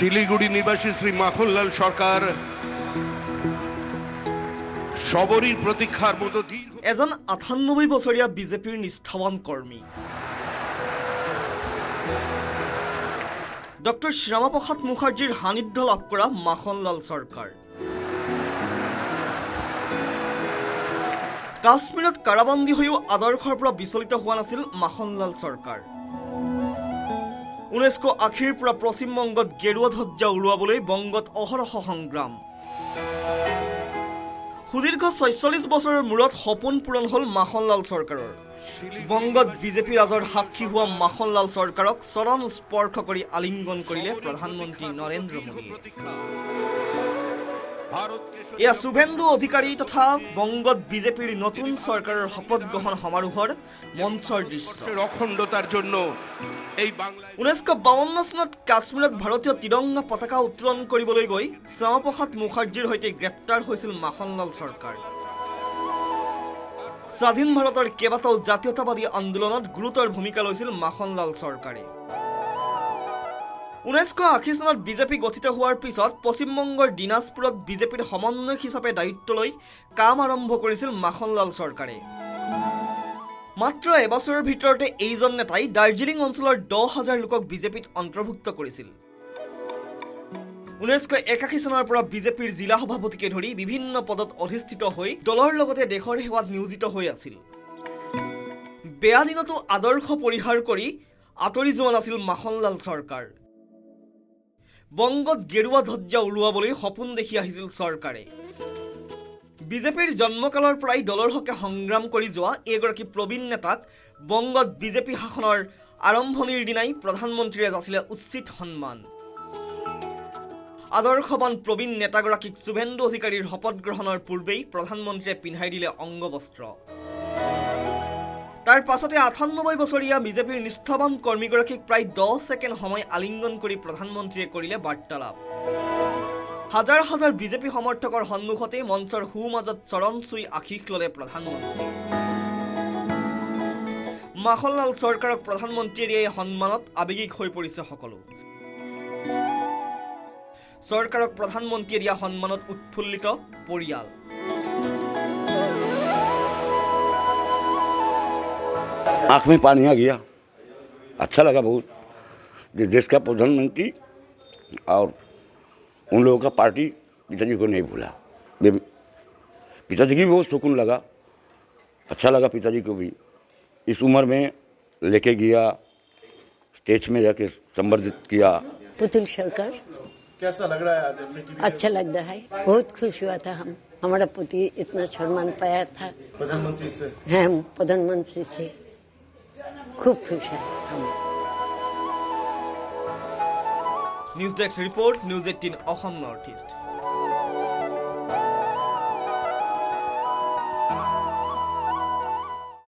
শিলিগুড়ি নিবাসী শ্ৰী মাখনলাল সৰকাৰ সবৰই প্ৰতীক্ষাৰ মতো দীৰ্ঘ এজন ৯৮ বছৰীয়া বিজেপিৰ নিষ্ঠাৱান কৰ্মী ডক্টৰ শ্যামাপ্ৰসাদ মুখাৰ্জীৰ সান্নিধ্য লাভ কৰা মাখনলাল চৰকাৰ কাশ্মীৰত কাৰাবন্দী হৈও আদৰ্শৰ পৰা বিচলিত হোৱা নাছিল মাখনলাল চৰকাৰ ১৯৮০ৰ পৰা পশ্চিমবংগত গেৰুৱা ধ্বজা উৰুৱাবলৈ বংগত অহৰহ সংগ্ৰাম সুদীৰ্ঘ ৪৬ বছৰৰ মূৰত সপোন পূৰণ হ'ল মাখনলাল চৰকাৰৰ বংগত বিজেপি ৰাজৰ সাক্ষী হোৱা মাখনলাল চৰকাৰক চৰণ স্পৰ্শ কৰি আলিংগন কৰিলে প্ৰধানমন্ত্ৰী নৰেন্দ্ৰ মোদীয়ে এয়া শুভেন্দু অধিকাৰী তথা বংগত বিজেপিৰ নতুন চৰকাৰৰ শপত গ্ৰহণ সমাৰোহৰ মঞ্চৰ দৃশ্য অখণ্ডতাৰ জন্য এই ১৯৫২ চনত কাশ্মীৰত ভাৰতীয় তিৰংগা পতাকা উত্তোলন কৰিবলৈ গৈ শ্যামাপ্ৰসাদ মুখাৰ্জীৰ সৈতে গ্ৰেপ্তাৰ হৈছিল মাখনলাল চৰকাৰ স্বাধীন ভাৰতৰ কেইবাটাও জাতীয়তাবাদী আন্দোলনত গুৰুতৰ ভূমিকা লৈছিল মাখনলাল চৰকাৰে ১৯৮০ চনত বিজেপি গঠিত হোৱাৰ পিছত পশ্চিমবংগৰ দিনাজপুৰত বিজেপিৰ সমন্বয়ক হিচাপে দায়িত্ব লৈ কাম আৰম্ভ কৰিছিল মাখনলাল চৰকাৰে মাত্ৰ এবছৰৰ ভিতৰতে এইজন নেতাই দাৰ্জিলিং অঞ্চলৰ ১০,০০০ লোকক বিজেপিত অন্তৰ্ভুক্ত কৰিছিল ১৯৮১ চনৰ পৰা বিজেপিৰ জিলা সভাপতিকে ধৰি বিভিন্ন পদত অধিষ্ঠিত হৈ দলৰ লগতে দেশৰ সেৱাত নিয়োজিত হৈ আছিল বেয়া দিনতো আদৰ্শ পৰিহাৰ কৰি আঁতৰি যোৱা নাছিল মাখনলাল চৰকাৰ বংগত গেৰুৱা ধ্বজা উৰুৱাবলৈ সপোন দেখি আহিছিল চৰকাৰে বিজেপিৰ জন্মকালৰ পৰাই দলৰ হকে সংগ্ৰাম কৰি যোৱা এগৰাকী প্ৰবীণ নেতাক বংগত বিজেপি শাসনৰ আৰম্ভণিৰ দিনাই প্ৰধানমন্ত্ৰীয়ে যাচিলে উচিত সন্মান আদৰ্শৱান প্ৰবীণ নেতাগৰাকীক শুভেন্দু অধিকাৰীৰ শপত গ্ৰহণৰ পূৰ্বেই প্ৰধানমন্ত্ৰীয়ে পিন্ধাই দিলে অংগবস্ত্ৰ তাৰ পাছতে ৯৮ বছৰীয়া বিজেপিৰ নিষ্ঠাৱান কৰ্মীগৰাকীক প্ৰায় ১০ ছেকেণ্ড সময় আলিংগন কৰি প্ৰধানমন্ত্ৰীয়ে কৰিলে বাৰ্তালাপ হাজাৰ হাজাৰ বিজেপি সমৰ্থকৰ সন্মুখতে মঞ্চৰ সোঁমাজত চৰণ চুই আশীষ ল'লে প্ৰধানমন্ত্ৰী মাখনলাল চৰকাৰক প্ৰধানমন্ত্ৰীয়ে দিয়া এই সন্মানত আৱেগিক হৈ পৰিছে সকলো চৰকাৰক প্ৰধানমন্ত্ৰীয়ে দিয়া সন্মানত উৎফুল্লিত পৰিয়াল आँख में पानी आ गया अच्छा लगा बहुत जो देश का प्रधानमंत्री और उन लोगों का पार्टी पिताजी को नहीं भूला पिताजी की भी बहुत सुकून लगा अच्छा लगा पिताजी को भी इस उम्र में लेके गया स्टेज में जाके संबर्धित किया पुतुल सरकार कैसा लग रहा है आज? अच्छा लग रहा है बहुत खुश हुआ था हम हमारा पुती इतना सम्मान पाया था प्रधानमंत्री से हैं हम प्रधानमंत्री से खूब खुश है हम news desk report news ১৮ Assam north east